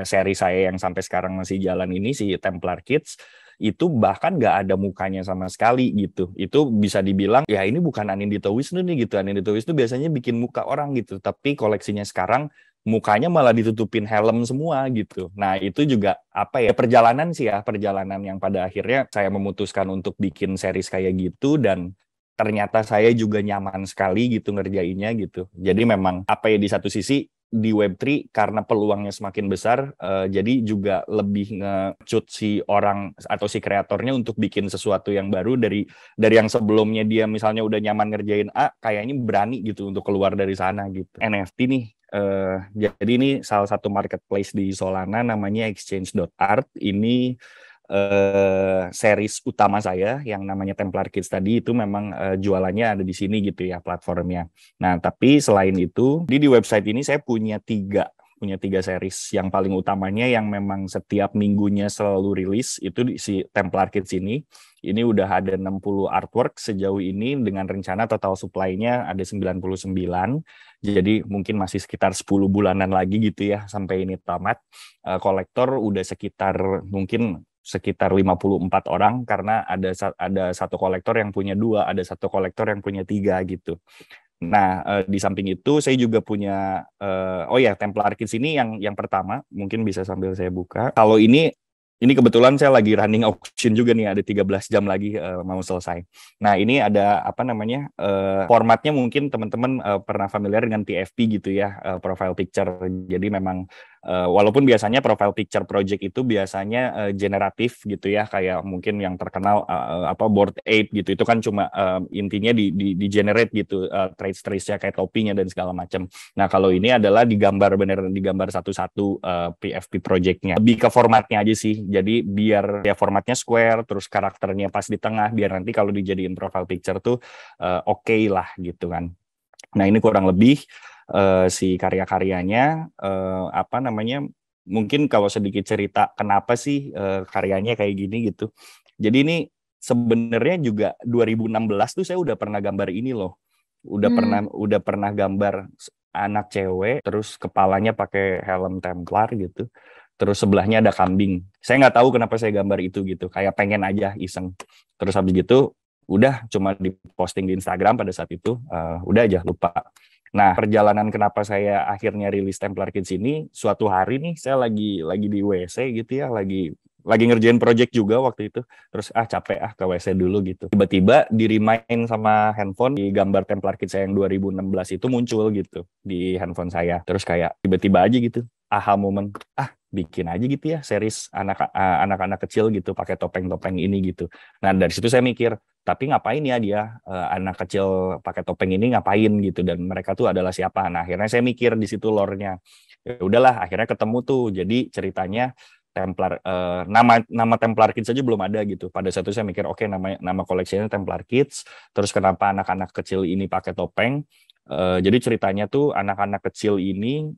seri saya yang sampai sekarang masih jalan ini, si Templar Kids. Itu bahkan nggak ada mukanya sama sekali gitu. Itu bisa dibilang ya ini bukan Anindito Wisnu nih gitu. Anindito Wisnu biasanya bikin muka orang gitu, tapi koleksinya sekarang mukanya malah ditutupin helm semua gitu. Nah itu juga perjalanan yang pada akhirnya saya memutuskan untuk bikin series kayak gitu, dan ternyata saya juga nyaman sekali gitu ngerjainnya gitu. Jadi memang di satu sisi di Web3 karena peluangnya semakin besar, jadi juga lebih nge-shoot si orang atau si kreatornya untuk bikin sesuatu yang baru dari yang sebelumnya dia misalnya udah nyaman ngerjain kayaknya berani gitu untuk keluar dari sana gitu. NFT nih, jadi ini salah satu marketplace di Solana namanya exchange.art. Ini series utama saya yang namanya Templar Kids tadi itu memang jualannya ada di sini gitu ya platformnya. Nah tapi selain itu di website ini saya punya tiga series. Yang paling utamanya yang memang setiap minggunya selalu rilis itu si Templar Kids ini. Ini udah ada 60 artwork sejauh ini, dengan rencana total supply-nya ada 99. Jadi mungkin masih sekitar 10 bulanan lagi gitu ya sampai ini tamat. Kolektor udah sekitar 54 orang, karena ada satu kolektor yang punya 2, ada satu kolektor yang punya 3 gitu. Nah, di samping itu saya juga punya Templar Kids ini yang pertama, mungkin bisa sambil saya buka. Kalau ini Ini kebetulan saya lagi running auction juga nih, ada 13 jam lagi mau selesai. Nah, ini ada apa namanya, formatnya mungkin teman-teman pernah familiar dengan PFP gitu ya, profile picture. Jadi memang walaupun biasanya profile picture project itu biasanya generatif gitu ya, kayak mungkin yang terkenal apa Bored Ape gitu, itu kan cuma intinya di generate gitu, traits-traitsnya kayak topinya dan segala macam. Nah, kalau ini adalah digambar bener, digambar satu-satu PFP projectnya. Lebih ke formatnya aja sih. Jadi biar ya formatnya square, terus karakternya pas di tengah, biar nanti kalau dijadiin profile picture tuh oke lah gitu kan. Nah, ini kurang lebih si karya-karyanya, apa namanya, mungkin kalau sedikit cerita kenapa sih karyanya kayak gini gitu. Jadi ini sebenarnya juga 2016 tuh saya udah pernah gambar ini loh. Udah pernah gambar anak cewek, terus kepalanya pakai helm Templar gitu. Terus sebelahnya ada kambing. Saya nggak tahu kenapa saya gambar itu gitu. Kayak pengen aja iseng. Terus habis gitu, udah cuma diposting di Instagram pada saat itu. Udah aja lupa. Nah, perjalanan kenapa saya akhirnya rilis Templar Kids ini, suatu hari nih saya lagi di WC gitu ya, lagi ngerjain project juga waktu itu. Terus capek ke WC dulu gitu. Tiba-tiba di-remind sama handphone, di gambar Templar Kids saya yang 2016 itu muncul gitu di handphone saya. Terus kayak tiba-tiba aja gitu, aha moment, bikin aja gitu ya series anak-anak kecil gitu pakai topeng-topeng ini gitu. Nah, dari situ saya mikir, tapi ngapain ya dia anak kecil pakai topeng ini ngapain gitu, dan mereka tuh adalah siapa. Nah, akhirnya saya mikir di situ lore-nya. Ya udahlah, akhirnya ketemu tuh. Jadi ceritanya Templar, nama Templar Kids aja belum ada gitu. Pada saat itu saya mikir, oke, nama koleksinya Templar Kids. Terus kenapa anak-anak kecil ini pakai topeng? Jadi ceritanya tuh anak-anak kecil ini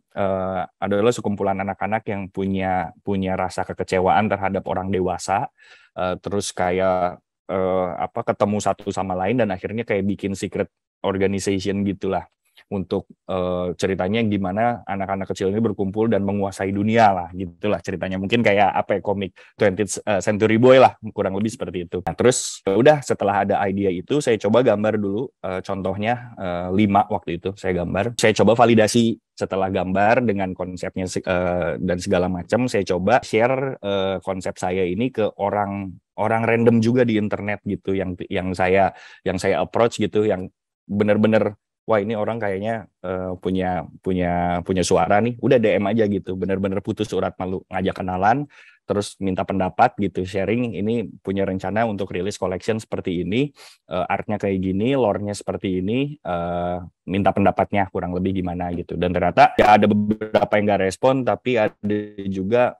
adalah sekumpulan anak-anak yang punya rasa kekecewaan terhadap orang dewasa, terus kayak ketemu satu sama lain dan akhirnya kayak bikin secret organization gitulah, untuk ceritanya gimana anak-anak kecil ini berkumpul dan menguasai dunia lah, gitulah ceritanya. Mungkin kayak apa ya, komik 20th Century Boy lah, kurang lebih seperti itu. Nah, terus udah setelah ada ide itu, saya coba gambar dulu, contohnya 5 waktu itu saya gambar. Saya coba validasi setelah gambar dengan konsepnya dan segala macam. Saya coba share konsep saya ini ke orang random juga di internet gitu, yang saya approach gitu, yang benar-benar wah ini orang kayaknya punya suara nih, udah DM aja gitu, benar-benar putus urat malu, ngajak kenalan, terus minta pendapat gitu, sharing ini punya rencana untuk rilis collection seperti ini, artnya kayak gini, lore-nya seperti ini, minta pendapatnya kurang lebih gimana gitu. Dan ternyata ya ada beberapa yang nggak respon, tapi ada juga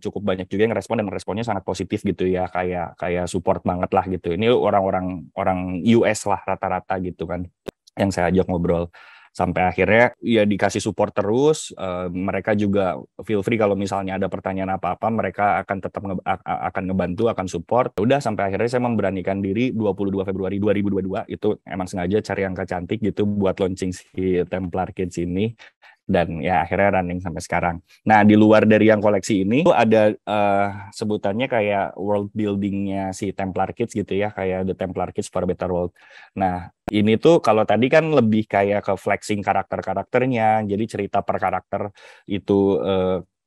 cukup banyak juga yang respon, dan responnya sangat positif gitu ya, kayak support banget lah gitu. Ini orang US lah rata-rata gitu kan, yang saya ajak ngobrol, sampai akhirnya ya dikasih support terus. Mereka juga feel free kalau misalnya ada pertanyaan apa-apa, mereka akan tetap akan ngebantu, akan support. Udah sampai akhirnya saya memberanikan diri 22 Februari 2022 itu emang sengaja cari angka cantik gitu buat launching si Templar Kids ini, dan ya akhirnya running sampai sekarang. Nah, di luar dari yang koleksi ini tuh ada sebutannya kayak world buildingnya si Templar Kids gitu ya, kayak The Templar Kids for a Better World. Nah, ini tuh kalau tadi kan lebih kayak ke flexing karakternya, jadi cerita per karakter itu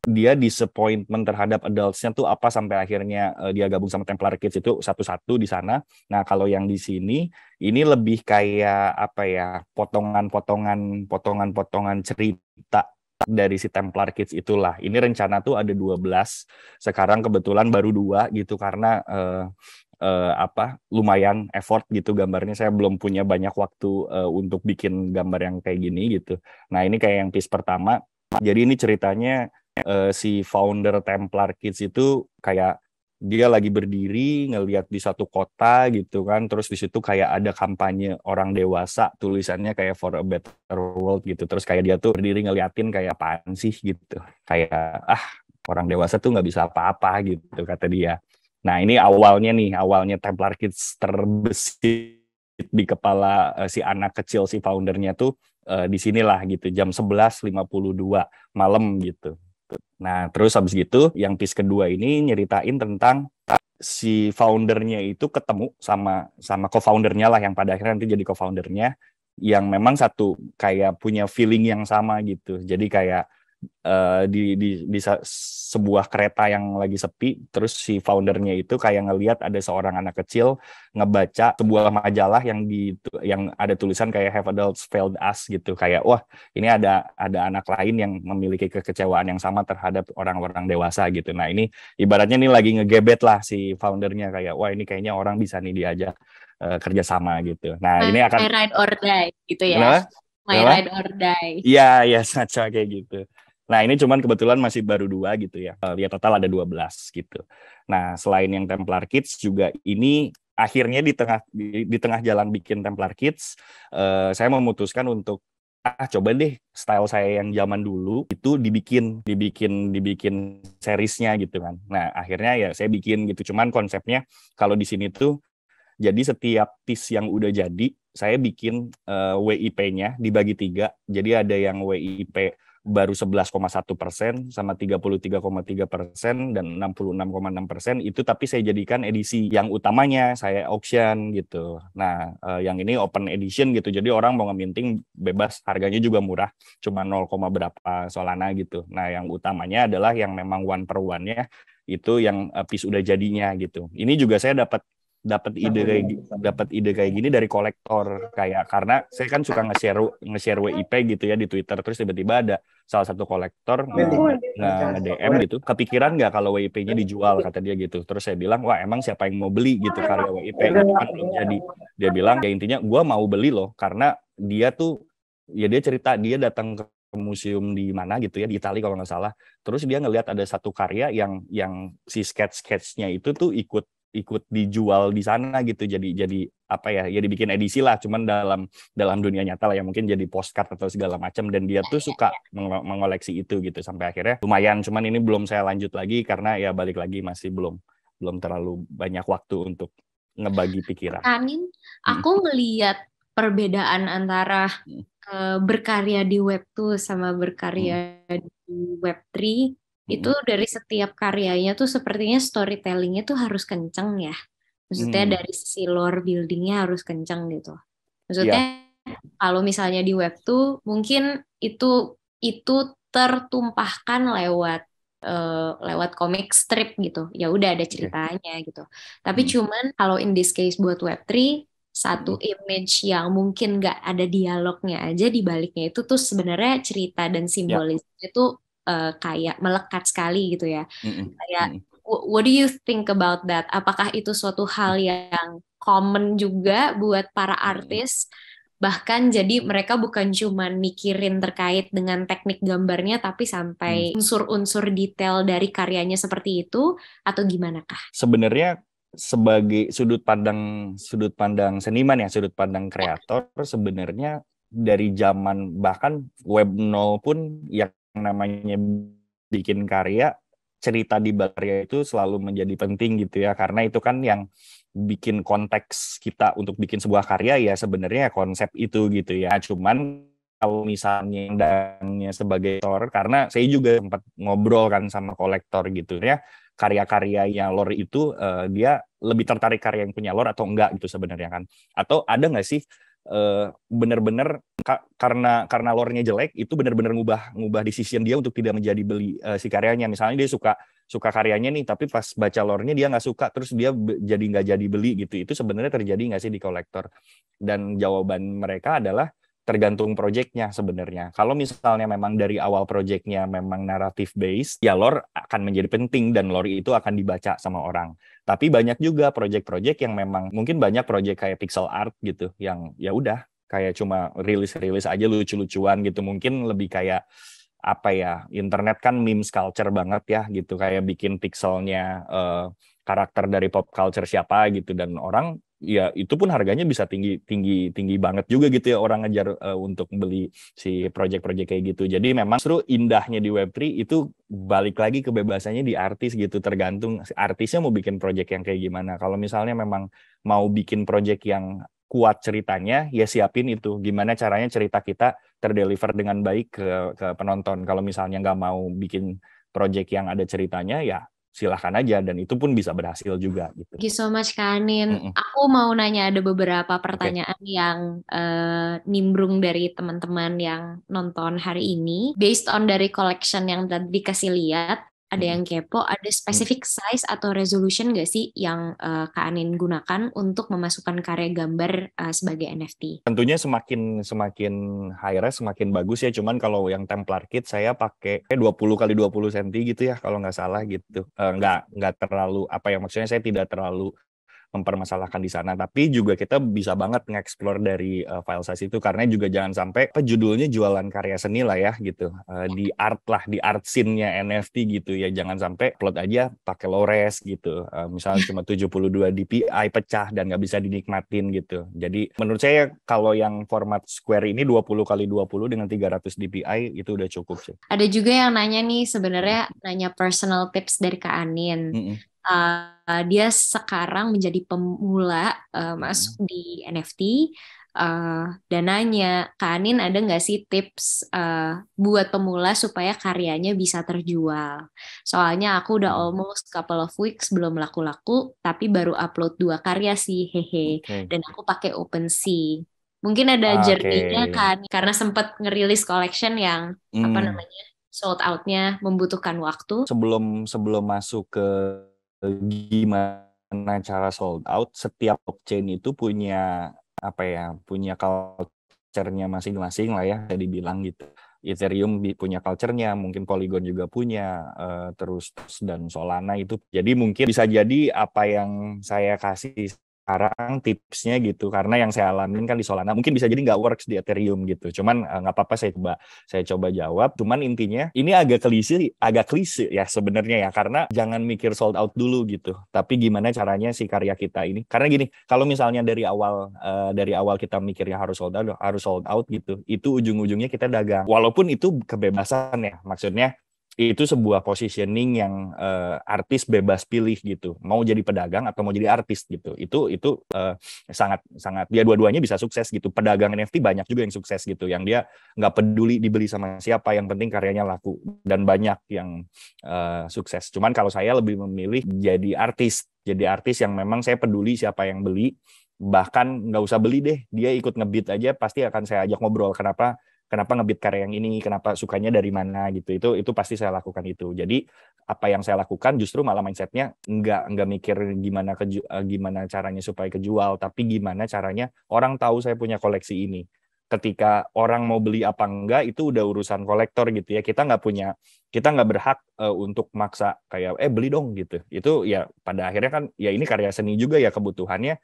dia disappointment terhadap adults-nya tuh apa sampai akhirnya dia gabung sama Templar Kids itu satu-satu di sana. Nah, kalau yang di sini ini lebih kayak apa ya, potongan cerita dari si Templar Kids itulah. Ini rencana tuh ada 12. Sekarang kebetulan baru 2 gitu karena lumayan effort gitu gambarnya. Saya belum punya banyak waktu untuk bikin gambar yang kayak gini gitu. Nah, ini kayak yang piece pertama. Jadi ini ceritanya si founder Templar Kids itu kayak dia lagi berdiri ngelihat di satu kota gitu kan, terus di situ kayak ada kampanye orang dewasa, tulisannya kayak for a better world gitu. Terus kayak dia tuh berdiri ngeliatin kayak apaan sih gitu, kayak orang dewasa tuh nggak bisa apa-apa gitu kata dia. Nah, ini awalnya Templar Kids terbesit di kepala si anak kecil si foundernya tuh di sinilah gitu, jam 11.52 malam gitu. Nah, terus habis gitu yang piece kedua ini nyeritain tentang si foundernya itu ketemu sama co-foundernya lah, yang pada akhirnya nanti jadi co-foundernya, yang memang satu kayak punya feeling yang sama gitu. Jadi kayak sebuah kereta yang lagi sepi, terus si foundernya itu kayak ngelihat ada seorang anak kecil ngebaca sebuah majalah yang ada tulisan kayak have adults failed us gitu, kayak wah ini ada anak lain yang memiliki kekecewaan yang sama terhadap orang-orang dewasa gitu. Nah ini ibaratnya nih lagi ngegebet lah si foundernya, kayak wah ini kayaknya orang bisa nih diajak kerjasama gitu. Nah ini akan
My Ride or Die gitu ya.
kenapa?
My
Kenapa?
Ride or Die.
Iya, ya semacam kayak gitu. Nah, ini cuman kebetulan masih baru 2 gitu ya. Ya total ada 12 gitu. Nah, selain yang Templar Kids juga ini akhirnya di tengah jalan bikin Templar Kids, saya memutuskan untuk coba deh style saya yang zaman dulu itu dibikin seriesnya gitu kan. Nah, akhirnya ya saya bikin gitu. Cuman konsepnya kalau di sini tuh jadi setiap piece yang udah jadi, saya bikin WIP-nya dibagi 3. Jadi ada yang WIP baru 11,1%, sama 33,3%, dan 66,6%. Itu tapi saya jadikan edisi yang utamanya, saya auction gitu. Nah, yang ini open edition gitu. Jadi orang mau ngeminting bebas, harganya juga murah. Cuma 0, berapa Solana gitu. Nah, yang utamanya adalah yang memang one per one-nya, itu yang piece udah jadinya gitu. Ini juga saya dapat ide kayak gini dari kolektor, kayak karena saya kan suka nge-share WIP gitu ya di Twitter, terus tiba-tiba ada salah satu kolektor nge-DM gitu, kepikiran nggak kalau WIP-nya dijual, kata dia gitu. Terus saya bilang, wah emang siapa yang mau beli gitu karya WIP gitu kan belum jadi. Dia bilang ya intinya gue mau beli loh, karena dia tuh ya dia cerita dia datang ke museum di mana gitu ya, di Italia kalau nggak salah. Terus dia ngelihat ada satu karya yang si sketch-sketchnya itu tuh ikut dijual di sana gitu, jadi apa ya dibikin edisi lah, cuman dalam dunia nyata lah ya, mungkin jadi postcard atau segala macam, dan dia tuh suka mengoleksi itu gitu sampai akhirnya lumayan. Cuman ini belum saya lanjut lagi karena ya balik lagi masih belum terlalu banyak waktu untuk ngebagi pikiran.
Aku ngelihat perbedaan antara berkarya di Web2 sama berkarya di Web3 itu dari setiap karyanya tuh sepertinya storytellingnya tuh harus kenceng ya. Maksudnya dari sisi lore buildingnya harus kenceng gitu. Maksudnya kalau misalnya di Web2 mungkin itu tertumpahkan lewat comic strip gitu. Ya udah ada ceritanya gitu. Tapi cuman kalau in this case buat Web3, satu image yang mungkin nggak ada dialognya aja, di baliknya itu tuh sebenarnya cerita dan simbolisnya itu kayak melekat sekali gitu ya. Kayak what do you think about that? Apakah itu suatu hal yang common juga buat para artis? Bahkan jadi mereka bukan cuma mikirin terkait dengan teknik gambarnya, tapi sampai unsur-unsur detail dari karyanya seperti itu, atau gimana kah?
Sebenarnya sebagai sudut pandang seniman ya, sudut pandang kreator, sebenarnya dari zaman bahkan web 0 pun yang namanya bikin karya, cerita di balik karya itu selalu menjadi penting gitu ya, karena itu kan yang bikin konteks kita untuk bikin sebuah karya ya sebenarnya konsep itu gitu ya. Cuman kalau misalnya dangnya sebagai kolektor, karena saya juga sempat ngobrol kan sama kolektor gitu ya, karya-karya yang lore itu dia lebih tertarik karya yang punya lore atau enggak gitu sebenarnya kan, atau ada nggak sih benar-benar karena lore-nya jelek itu benar-benar ngubah decision dia untuk tidak menjadi beli si karyanya. Misalnya dia suka karyanya nih, tapi pas baca lore-nya dia nggak suka, terus dia nggak jadi beli gitu. Itu sebenarnya terjadi nggak sih di kolektor? Dan jawaban mereka adalah tergantung project-nya sebenarnya. Kalau misalnya memang dari awal project-nya memang narrative based, ya lore akan menjadi penting dan lore itu akan dibaca sama orang. Tapi banyak juga project-project yang memang mungkin banyak project kayak pixel art gitu yang ya udah kayak cuma rilis aja lucu-lucuan gitu. Mungkin lebih kayak apa ya, internet kan memes culture banget ya gitu, kayak bikin pixelnya karakter dari pop culture siapa gitu, dan orang ya itu pun harganya bisa tinggi banget juga gitu ya, orang ngejar untuk beli si project-project kayak gitu. Jadi memang seru indahnya di Web3 itu balik lagi kebebasannya di artis gitu, tergantung artisnya mau bikin project yang kayak gimana. Kalau misalnya memang mau bikin project yang kuat ceritanya, ya siapin itu gimana caranya cerita kita terdeliver dengan baik ke penonton. Kalau misalnya nggak mau bikin project yang ada ceritanya, ya silahkan aja, dan itu pun bisa berhasil juga gitu.
Thank you so much Kak Anin. Aku mau nanya ada beberapa pertanyaan yang nimbrung dari teman-teman yang nonton hari ini. Based on dari collection yang tadi dikasih lihat, ada yang kepo, ada specific size atau resolution nggak sih yang Kak Anin gunakan untuk memasukkan karya gambar sebagai NFT?
Tentunya semakin high res semakin bagus ya. Cuman kalau yang Templar Kit saya pakai 20 kali 20 cm gitu ya kalau nggak salah gitu. Nggak terlalu apa ya, maksudnya saya tidak terlalu mempermasalahkan di sana, tapi juga kita bisa banget nge-explore dari file size itu, karena juga jangan sampai judulnya jualan karya seni lah ya gitu, di art scene-nya NFT gitu ya, jangan sampai upload aja pakai low res gitu, misalnya cuma 72 dpi pecah dan nggak bisa dinikmatin gitu. Jadi menurut saya kalau yang format square ini 20 kali 20 dengan 300 dpi itu udah cukup sih.
Ada juga yang nanya nih, sebenarnya nanya personal tips dari Kak Anin. Dia sekarang menjadi pemula masuk di NFT, dan nanya, Kak Anin ada nggak sih tips buat pemula supaya karyanya bisa terjual? Soalnya aku udah almost couple of weeks belum laku-laku, tapi baru upload 2 karya sih, hehe. Dan aku pakai OpenSea. Mungkin ada journey-nya kan, karena sempat ngerilis collection yang sold out-nya membutuhkan waktu.
Sebelum masuk ke gimana cara sold out, setiap blockchain itu punya punya culture-nya masing-masing lah ya, bisa dibilang gitu. Ethereum punya culture-nya, mungkin Polygon juga punya, terus dan Solana itu. Jadi mungkin bisa jadi apa yang saya kasih sekarang tipsnya gitu, karena yang saya alamin kan di Solana mungkin bisa jadi nggak works di Ethereum gitu. Cuman nggak apa-apa, saya coba jawab. Cuman intinya ini agak klise ya sebenarnya ya, karena jangan mikir sold out dulu gitu, tapi gimana caranya si karya kita ini. Karena gini, kalau misalnya dari awal kita mikirnya harus sold out gitu, itu ujung-ujungnya kita dagang. Walaupun itu kebebasan ya, maksudnya itu sebuah positioning yang artis bebas pilih gitu, mau jadi pedagang atau mau jadi artis gitu. Itu sangat dia dua-duanya bisa sukses gitu. Pedagang NFT banyak juga yang sukses gitu, yang dia nggak peduli dibeli sama siapa, yang penting karyanya laku, dan banyak yang sukses. Cuman kalau saya lebih memilih jadi artis yang memang saya peduli siapa yang beli, bahkan nggak usah beli deh, dia ikut ngebit aja pasti akan saya ajak ngobrol, kenapa ngebit karya yang ini, kenapa sukanya dari mana gitu. Itu pasti saya lakukan itu. Jadi apa yang saya lakukan justru malah mindsetnya nggak mikir gimana caranya supaya kejual, tapi gimana caranya orang tahu saya punya koleksi ini. Ketika orang mau beli apa enggak itu udah urusan kolektor gitu ya. Kita nggak berhak untuk maksa kayak beli dong gitu. Itu ya pada akhirnya kan ya ini karya seni juga ya, kebutuhan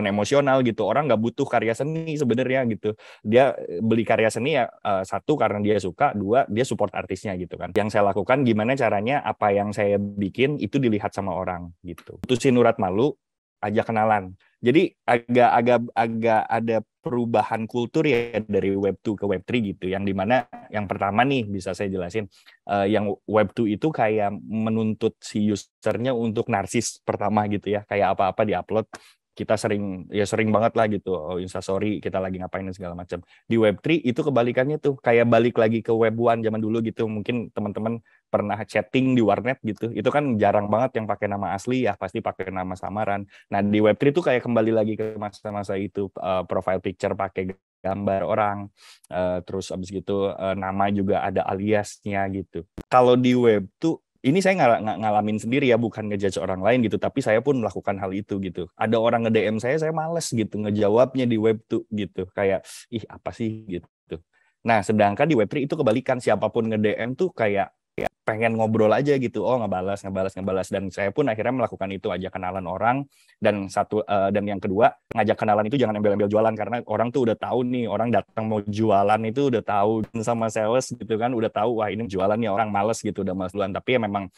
emosional gitu. Orang nggak butuh karya seni sebenarnya gitu. Dia beli karya seni ya satu karena dia suka, dua dia support artisnya gitu kan. Yang saya lakukan gimana caranya apa yang saya bikin itu dilihat sama orang gitu. Putusin urat malu, ajak kenalan. Jadi agak ada perubahan kultur ya dari Web 2 ke Web 3 gitu. Yang dimana yang pertama nih bisa saya jelasin, yang Web 2 itu kayak menuntut si usernya untuk narsis pertama gitu ya. Kayak apa-apa diupload, kita sering banget lah gitu, Instastory kita lagi ngapain dan segala macam. Di Web 3 itu kebalikannya tuh, kayak balik lagi ke Web 1 zaman dulu gitu. Mungkin teman-teman pernah chatting di warnet gitu, itu kan jarang banget yang pakai nama asli ya, pasti pakai nama samaran. Nah di Web 3 tuh kayak kembali lagi ke masa-masa itu, profile picture pakai gambar orang, terus abis gitu nama juga ada aliasnya gitu. Kalau di Web tuh ini saya ngalamin sendiri ya, bukan ngejudge orang lain gitu, tapi saya pun melakukan hal itu gitu. Ada orang nge-DM saya males gitu ngejawabnya di Web 2 gitu, kayak ih apa sih gitu. Nah sedangkan di Web 3 itu kebalikan, siapapun nge-DM tuh kayak pengen ngobrol aja gitu, ngebalas, dan saya pun akhirnya melakukan itu, ajak kenalan orang. Dan yang kedua, ngajak kenalan itu jangan embel-embel jualan, karena orang tuh udah tahu nih, orang datang mau jualan itu udah tahu sama sales gitu kan, udah tahu wah ini jualan nih, orang males gitu, udah males duluan. Tapi ya memang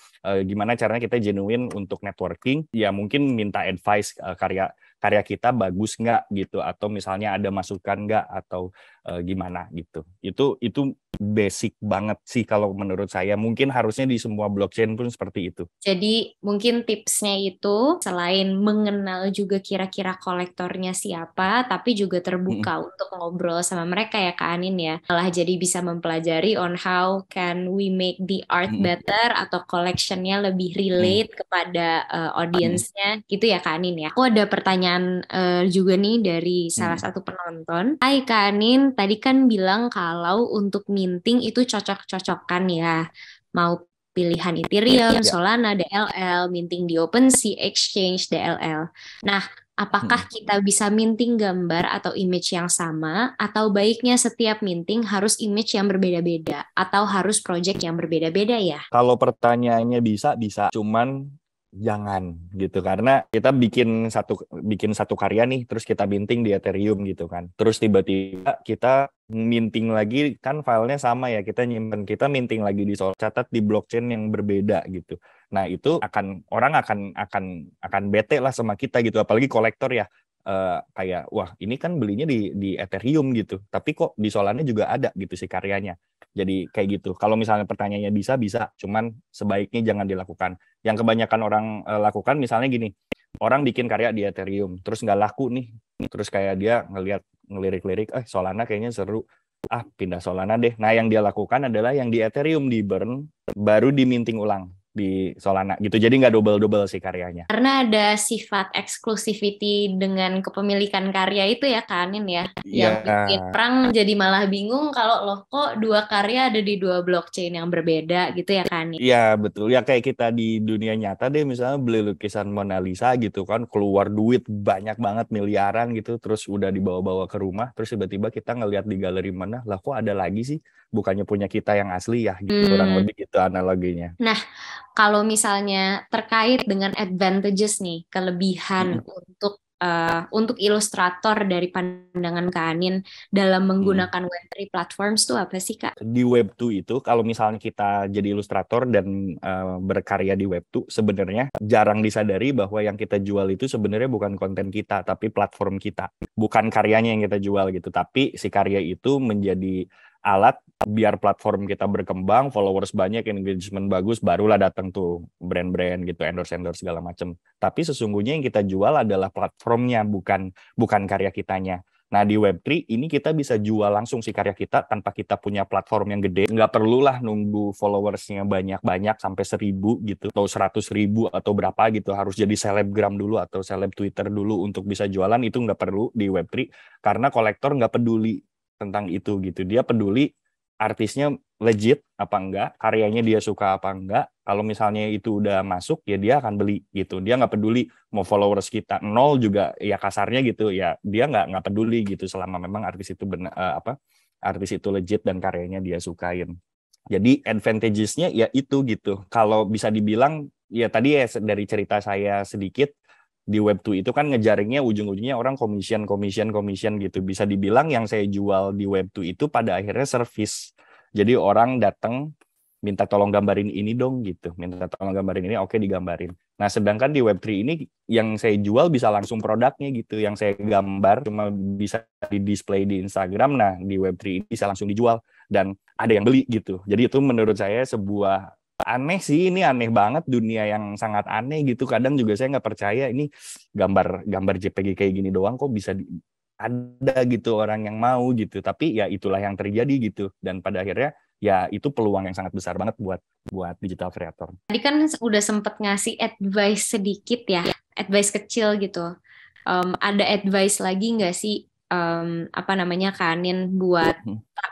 gimana caranya kita genuine untuk networking, ya mungkin minta advice, karya kita bagus nggak gitu, atau misalnya ada masukan nggak, atau gimana gitu. Itu basic banget sih kalau menurut saya. Mungkin harusnya di semua blockchain pun seperti itu.
Jadi mungkin tipsnya itu selain mengenal juga kira-kira kolektor kolektornya siapa, tapi juga terbuka untuk ngobrol sama mereka ya Kak Anin ya. Malah jadi bisa mempelajari on how can we make the art better atau collectionnya lebih relate kepada audiensnya gitu ya Kak Anin ya. Aku ada pertanyaan juga nih dari salah satu penonton. Hai Kak Anin, tadi kan bilang kalau untuk minting itu cocok-cocokan ya. Mau pilihan Ethereum, Solana, DLL, minting di OpenSea, Exchange, DLL. Nah, apakah kita bisa minting gambar atau image yang sama, atau baiknya setiap minting harus image yang berbeda-beda, atau harus project yang berbeda-beda ya?
Kalau pertanyaannya bisa, cuman jangan gitu, karena kita bikin satu karya nih, terus kita minting di Ethereum gitu kan, terus tiba-tiba kita minting lagi, kan filenya sama ya, kita minting lagi di Solana, catat di blockchain yang berbeda gitu. Nah itu orang akan bete lah sama kita gitu, apalagi kolektor ya. Kayak wah ini kan belinya di Ethereum gitu, tapi kok di Solana juga ada gitu si karyanya. Jadi kayak gitu. Kalau misalnya pertanyaannya bisa, cuman sebaiknya jangan dilakukan. Yang kebanyakan orang lakukan misalnya gini, orang bikin karya di Ethereum, terus nggak laku nih, terus kayak dia ngelirik-lirik, Solana kayaknya seru, pindah Solana deh. Nah yang dia lakukan adalah yang di Ethereum di burn, baru diminting ulang di Solana gitu, jadi nggak double sih karyanya.
Karena ada sifat exclusivity dengan kepemilikan karya itu ya Kanin ya, yang bikin orang jadi malah bingung kalau loh kok dua karya ada di dua blockchain yang berbeda gitu ya Kanin.
Iya betul, ya kayak kita di dunia nyata deh, misalnya beli lukisan Mona Lisa gitu kan, keluar duit banyak banget miliaran gitu, terus udah dibawa-bawa ke rumah, terus tiba-tiba kita ngelihat di galeri mana, lah kok ada lagi sih, bukannya punya kita yang asli ya gitu. Kurang lebih gitu analoginya.
Nah, kalau misalnya terkait dengan advantages nih, kelebihan untuk ilustrator dari pandangan Kak Anin dalam menggunakan Web3 platforms itu apa sih Kak?
Di Web2 itu kalau misalnya kita jadi ilustrator dan berkarya di Web2, sebenarnya jarang disadari bahwa yang kita jual itu sebenarnya bukan konten kita, tapi platform kita. Bukan karyanya yang kita jual gitu, tapi si karya itu menjadi alat biar platform kita berkembang, followers banyak, engagement bagus, barulah datang tuh brand-brand gitu, endorse segala macam. Tapi sesungguhnya yang kita jual adalah platformnya, bukan karya kitanya. Nah di Web3 ini kita bisa jual langsung si karya kita tanpa kita punya platform yang gede. Nggak perlulah nunggu followersnya banyak-banyak sampai 1.000 gitu, atau 100.000 atau berapa gitu. Harus jadi selebgram dulu atau seleb Twitter dulu untuk bisa jualan, itu nggak perlu di Web3. Karena kolektor nggak peduli tentang itu gitu. Dia peduli artisnya legit apa enggak, karyanya dia suka apa enggak. Kalau misalnya itu udah masuk ya dia akan beli gitu. Dia nggak peduli mau followers kita 0 juga ya kasarnya gitu ya, dia nggak peduli gitu selama memang artis itu artis itu legit dan karyanya dia sukain. Jadi advantages-nya ya itu gitu. Kalau bisa dibilang ya tadi ya dari cerita saya sedikit, di Web2 itu kan ngejaringnya ujung-ujungnya orang commission gitu. Bisa dibilang yang saya jual di Web2 itu pada akhirnya service. Jadi orang datang minta tolong gambarin ini dong gitu. Minta tolong gambarin ini, oke digambarin. Nah sedangkan di Web3 ini yang saya jual bisa langsung produknya gitu. Yang saya gambar cuma bisa di display di Instagram. Nah di Web3 ini bisa langsung dijual dan ada yang beli gitu. Jadi itu menurut saya sebuah aneh sih, ini aneh banget, dunia yang sangat aneh gitu. Kadang juga saya nggak percaya ini gambar JPG kayak gini doang kok bisa ada gitu orang yang mau gitu. Tapi ya itulah yang terjadi gitu. Dan pada akhirnya ya itu peluang yang sangat besar banget buat digital creator.
Tadi kan udah sempet ngasih advice sedikit ya, advice kecil gitu. Ada advice lagi nggak sih Kanin buat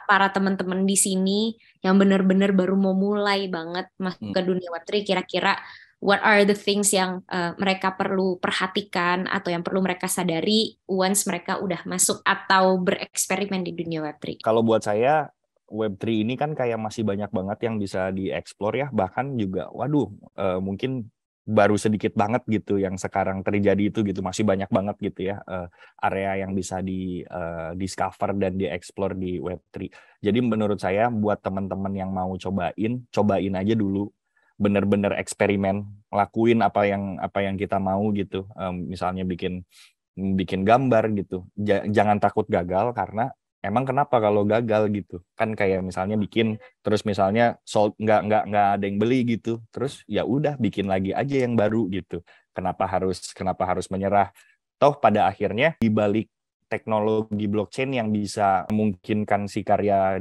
para teman-teman di sini yang benar-benar baru mau mulai banget masuk ke dunia Web3, kira-kira what are the things yang mereka perlu perhatikan atau yang perlu mereka sadari once mereka udah masuk atau bereksperimen di dunia Web3?
Kalau buat saya Web3 ini kan kayak masih banyak banget yang bisa dieksplor ya, bahkan juga mungkin baru sedikit banget gitu yang sekarang terjadi itu gitu, masih banyak banget gitu ya area yang bisa di discover dan dieksplor di Web3. Jadi menurut saya buat teman-teman yang mau cobain aja dulu, bener-bener eksperimen, lakuin apa yang kita mau gitu. Misalnya bikin gambar gitu, jangan takut gagal, karena emang kenapa kalau gagal gitu kan, kayak misalnya bikin terus misalnya sold nggak ada yang beli gitu, terus ya udah bikin lagi aja yang baru gitu. Kenapa harus menyerah? Toh pada akhirnya di balik teknologi blockchain yang bisa memungkinkan si karya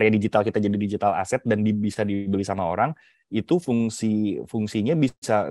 digital kita jadi digital asset dan bisa dibeli sama orang, itu fungsinya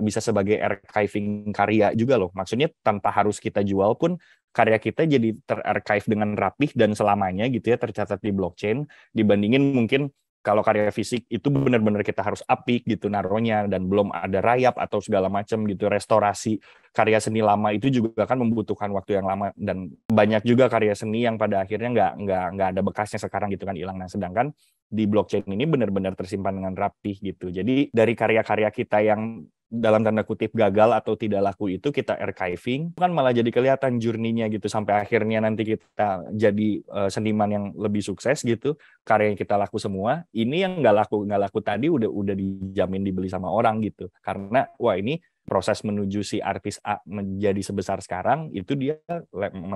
bisa sebagai archiving karya juga loh. Maksudnya tanpa harus kita jual pun karya kita jadi terarchive dengan rapih dan selamanya gitu ya, tercatat di blockchain, dibandingin mungkin kalau karya fisik itu benar-benar kita harus apik gitu naruhnya, dan belum ada rayap atau segala macam gitu. Restorasi karya seni lama itu juga kan membutuhkan waktu yang lama, dan banyak juga karya seni yang pada akhirnya nggak ada bekasnya sekarang gitu kan, hilang. Nah, sedangkan di blockchain ini benar-benar tersimpan dengan rapih gitu. Jadi dari karya-karya kita yang dalam tanda kutip gagal atau tidak laku itu kita archiving, kan malah jadi kelihatan journey-nya gitu, sampai akhirnya nanti kita jadi seniman yang lebih sukses gitu, karya yang kita laku semua. Ini yang nggak laku tadi udah dijamin dibeli sama orang gitu, karena wah ini proses menuju si artis A menjadi sebesar sekarang itu dia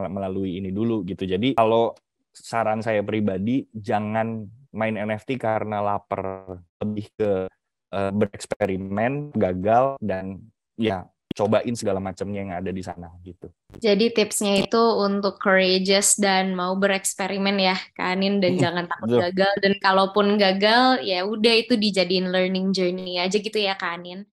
melalui ini dulu gitu. Jadi kalau saran saya pribadi, jangan main NFT karena lapar, lebih ke bereksperimen, gagal, dan ya cobain segala macamnya yang ada di sana gitu.
Jadi tipsnya itu untuk courageous dan mau bereksperimen ya, Kanin, dan jangan takut gagal. Dan kalaupun gagal, ya udah itu dijadiin learning journey aja gitu ya, Kanin.